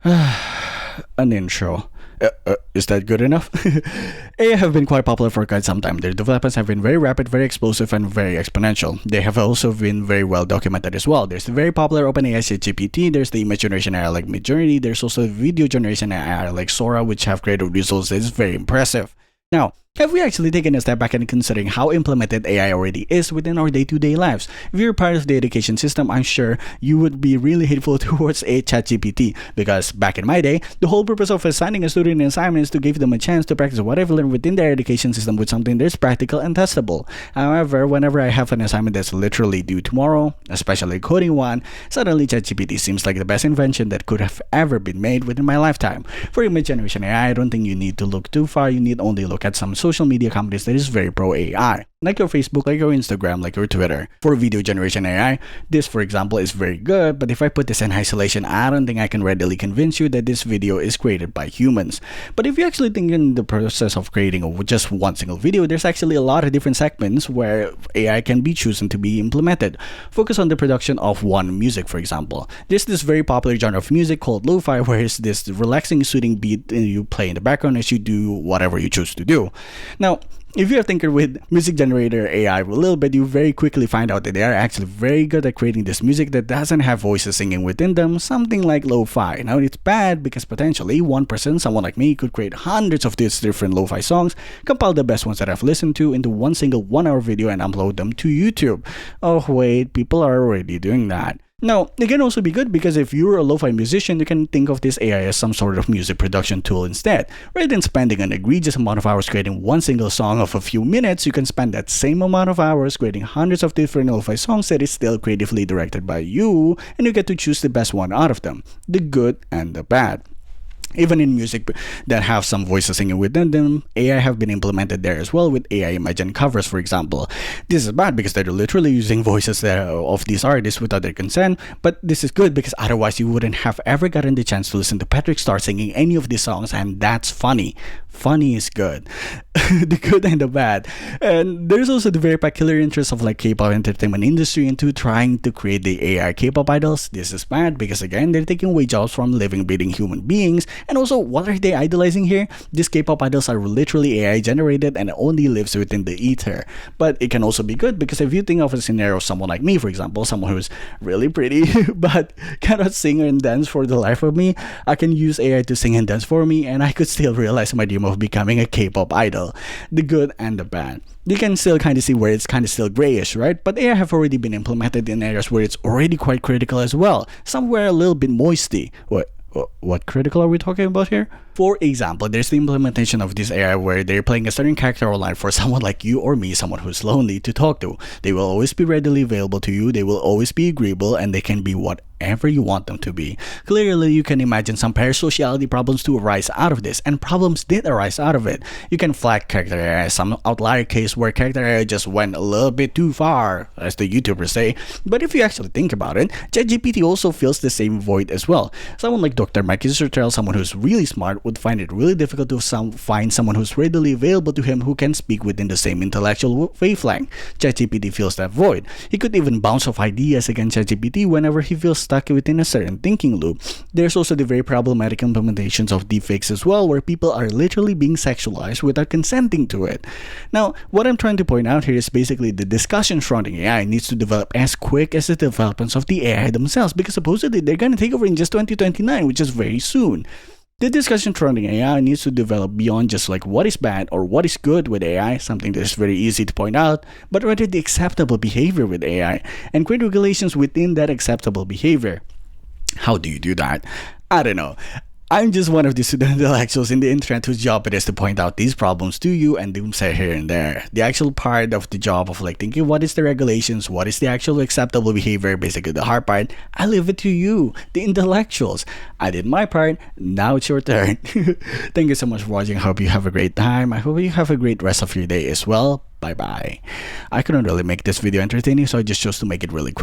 An intro. Is that good enough? AI have been quite popular for quite some time. Their developments have been very rapid, very explosive, and very exponential. They have also been very well documented as well. There's the very popular OpenAI ChatGPT, there's the image generation AI like Midjourney, there's also video generation AI like Sora, which have created results that is very impressive. Now, have we actually taken a step back and considering how implemented AI already is within our day-to-day lives? If you're part of the education system, I'm sure you would be really hateful towards a ChatGPT, because back in my day, the whole purpose of assigning a student an assignment is to give them a chance to practice whatever learned within their education system with something that's practical and testable. However, whenever I have an assignment that's literally due tomorrow, especially a coding one, suddenly ChatGPT seems like the best invention that could have ever been made within my lifetime. For image generation AI, I don't think you need to look too far. You need only look at some social media companies that is very pro AI, like your Facebook, like your Instagram, like your Twitter. For video generation AI, this for example is very good, but if I put this in isolation, I don't think I can readily convince you that this video is created by humans. But if you actually think in the process of creating just one single video, there's actually a lot of different segments where AI can be chosen to be implemented. Focus on the production of one music, for example. There's this very popular genre of music called lofi, where it's this relaxing, soothing beat and you play in the background as you do whatever you choose to do. Now, if you're a thinker with music generator AI for a little bit, you very quickly find out that they are actually very good at creating this music that doesn't have voices singing within them, something like lo-fi. Now, it's bad because potentially one person, someone like me, could create hundreds of these different lo-fi songs, compile the best ones that I've listened to into one single 1-hour video and upload them to YouTube. Oh wait, people are already doing that. Now, it can also be good because if you're a lo-fi musician, you can think of this AI as some sort of music production tool instead. Rather than spending an egregious amount of hours creating one single song of a few minutes, you can spend that same amount of hours creating hundreds of different lo-fi songs that is still creatively directed by you, and you get to choose the best one out of them, the good and the bad. Even in music that have some voices singing within them, AI have been implemented there as well with AI imagine covers, for example. This is bad because they're literally using voices of these artists without their consent, but this is good because otherwise you wouldn't have ever gotten the chance to listen to Patrick Star singing any of these songs, and that's funny. Funny is good. The good and the bad. And there's also the very peculiar interest of like K-pop entertainment industry into trying to create the AI K-pop idols. This is bad because again, they're taking away jobs from living, breathing human beings. And also, what are they idolizing here? These K-pop idols are literally AI generated and only lives within the ether. But it can also be good because if you think of a scenario of someone like me, for example, someone who's really pretty but cannot sing and dance for the life of me, I can use AI to sing and dance for me, and I could still realize my dream of becoming a K-pop idol. The good and the bad. You can still kind of see where it's kind of still grayish, right? But AI have already been implemented in areas where it's already quite critical as well. Somewhere a little bit moisty. What critical are we talking about here? For example, there's the implementation of this AI where they're playing a certain character or line for someone like you or me, someone who's lonely, to talk to. They will always be readily available to you, they will always be agreeable, and they can be whatever you want them to be. Clearly, you can imagine some parasociality problems to arise out of this, and problems did arise out of it. You can flag character AI as some outlier case where character AI just went a little bit too far, as the YouTubers say, but if you actually think about it, ChatGPT also fills the same void as well. Someone like Dr. Mike Israel, someone who's really smart, would find it really difficult to find someone who's readily available to him who can speak within the same intellectual wavelength. ChatGPT fills that void. He could even bounce off ideas against ChatGPT whenever he feels stuck within a certain thinking loop. There's also the very problematic implementations of deepfakes as well, where people are literally being sexualized without consenting to it. Now, what I'm trying to point out here is basically the discussion surrounding AI needs to develop as quick as the developments of the AI themselves, because supposedly they're going to take over in just 2029, which is very soon. The discussion surrounding AI needs to develop beyond just like what is bad or what is good with AI, something that is very easy to point out, but rather the acceptable behavior with AI and create regulations within that acceptable behavior. How do you do that? I don't know. I'm just one of the student intellectuals in the internet whose job it is to point out these problems to you and doomsay here and there. The actual part of the job of like thinking what is the regulations, what is the actual acceptable behavior, basically the hard part, I leave it to you, the intellectuals. I did my part, now it's your turn. Thank you so much for watching. I hope you have a great time. I hope you have a great rest of your day as well. Bye bye. I couldn't really make this video entertaining, so I just chose to make it really quick.